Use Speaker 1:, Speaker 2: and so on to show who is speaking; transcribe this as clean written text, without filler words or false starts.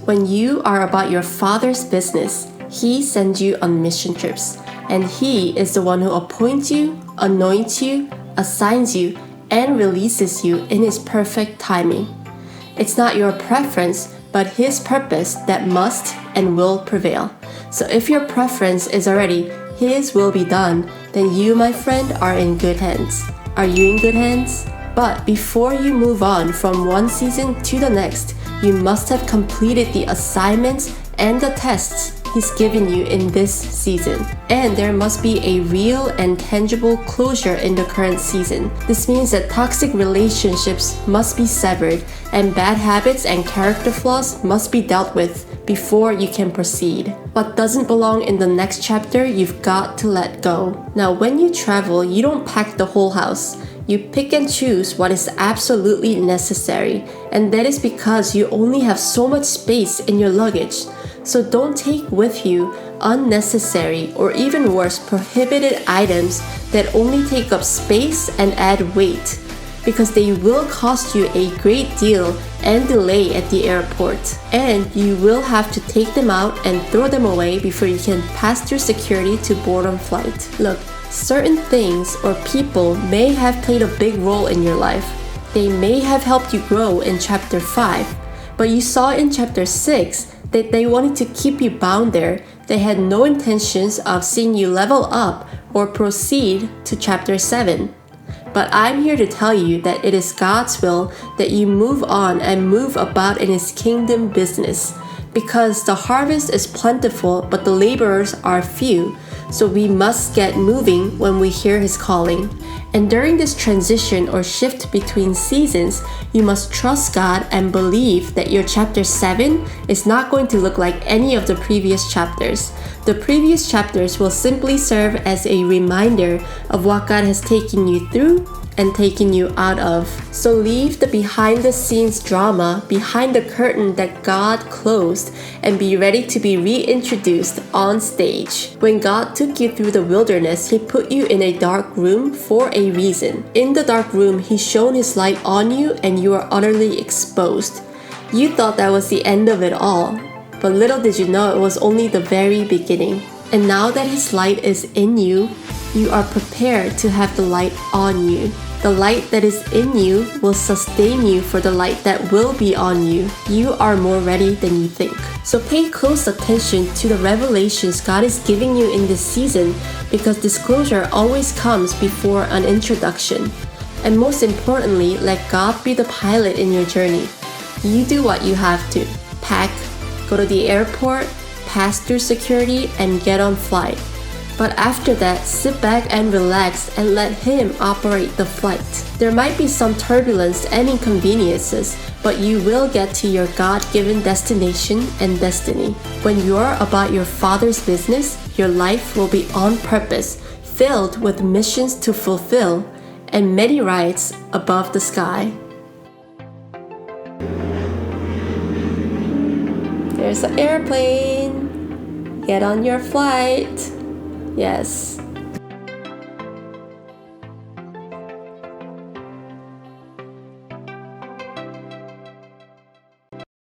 Speaker 1: When you are about your Father's business, He sends you on mission trips, and He is the one who appoints you, anoints you, assigns you, and releases you in His perfect timing. It's not your preference, but His purpose that must and will prevail. So if your preference is already His will be done, then you, my friend, are in good hands. Are you in good hands? But before you move on from one season to the next, you must have completed the assignments and the tests He's given you in this season. And there must be a real and tangible closure in the current season. This means that toxic relationships must be severed, and bad habits and character flaws must be dealt with before you can proceed. What doesn't belong in the next chapter, you've got to let go. Now, when you travel, you don't pack the whole house. You pick and choose what is absolutely necessary, and that is because you only have so much space in your luggage. So don't take with you unnecessary or even worse, prohibited items that only take up space and add weight, because they will cost you a great deal and delay at the airport. And you will have to take them out and throw them away before you can pass through security to board on flight. Look, certain things or people may have played a big role in your life. They may have helped you grow in chapter 5, but you saw in chapter 6 that they wanted to keep you bound there. They had no intentions of seeing you level up or proceed to chapter 7. But I'm here to tell you that it is God's will that you move on and move about in His kingdom business, because the harvest is plentiful but the laborers are few. So we must get moving when we hear His calling. And during this transition or shift between seasons, you must trust God and believe that your chapter 7 is not going to look like any of the previous chapters. The previous chapters will simply serve as a reminder of what God has taken you through and taken you out of. So leave the behind-the-scenes drama behind the curtain that God closed and be ready to be reintroduced on stage. When God took you through the wilderness, He put you in a dark room for a reason. In the dark room, He shone His light on you and you are utterly exposed. You thought that was the end of it all, but little did you know it was only the very beginning. And now that His light is in you, you are prepared to have the light on you. The light that is in you will sustain you for the light that will be on you. You are more ready than you think. So pay close attention to the revelations God is giving you in this season, because disclosure always comes before an introduction. And most importantly, let God be the pilot in your journey. You do what you have to. Pack, go to the airport, pass through security, and get on flight. But after that, sit back and relax and let Him operate the flight. There might be some turbulence and inconveniences, but you will get to your God-given destination and destiny. When you're about your Father's business, your life will be on purpose, filled with missions to fulfill, and many rights above the sky. There's an airplane. Get on your flight. Yes,